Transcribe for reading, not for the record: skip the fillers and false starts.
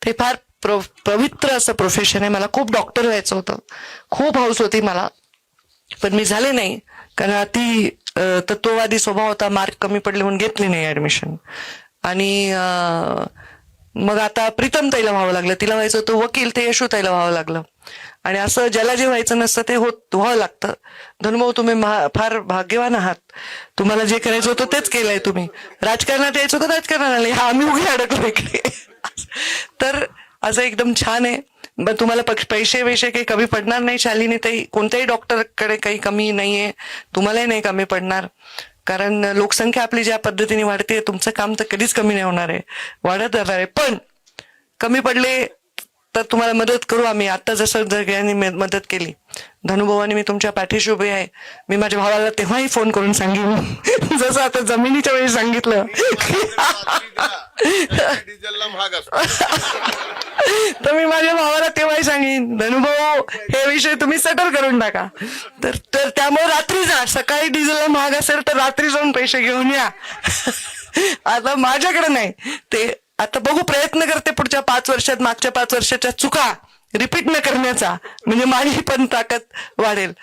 ते फार पवित्र असं प्रोफेशन आहे. मला खूप डॉक्टर व्हायचं होतं, खूप हौस होती मला, पण मी झाले नाही कारण अति तत्ववादी स्वभाव होता. मार्क कमी पडले म्हणून घेतली नाही ऍडमिशन. आणि मग आता प्रीतम ताईला व्हावं लागलं, तिला व्हायचं होतं वकील, ते यशू ताईला व्हावं लागलं. आणि असं ज्याला जे व्हायचं नसतं ते व्हावं लागतं. धनुभाऊ, तुम्ही फार भाग्यवान आहात. तुम्हाला जे करायचं होतं तेच केलंय तुम्ही. राजकारणात यायचं होतं, राजकारणात आले. हा आम्ही उघे अडकलो इकडे. तर असं एकदम छान आहे. तुम्हाला पैसे वैसे काही कमी पडणार नाही शालिनी ताई. कोणत्याही डॉक्टरकडे काही कमी नाहीये, तुम्हालाही नाही कमी पडणार. कारण लोकसंख्या आपली ज्या पद्धतीने वाढते, तुमचं काम तर कधीच कमी नाही होणार आहे, वाढत राहणार आहे. पण कमी पडले तर तुम्हाला मदत करू आम्ही. आता जसं सगळ्यांनी मदत केली, धनुभावानी मी तुमच्या पाठीशी उभे आहे. मी माझ्या भावाला तेव्हाही फोन करून सांगेन, जसं आता जमिनीच्या वेळी सांगितलं. डिझेलला महाग असतो. तर मी माझ्या भावाला तेव्हाही सांगेन, धनुभाऊ हे विषय तुम्ही सेटल करून टाका. तर त्यामुळे रात्री जा. सकाळी डिझेलला महाग असेल तर रात्री जाऊन पैसे घेऊन या. आता माझ्याकडे नाही ते. आता बघू, प्रयत्न करते पुढच्या 5 वर्षात मागच्या 5 वर्षाच्या चुका रिपीट न करण्याचा, म्हणजे माझी पण ताकद वाढेल.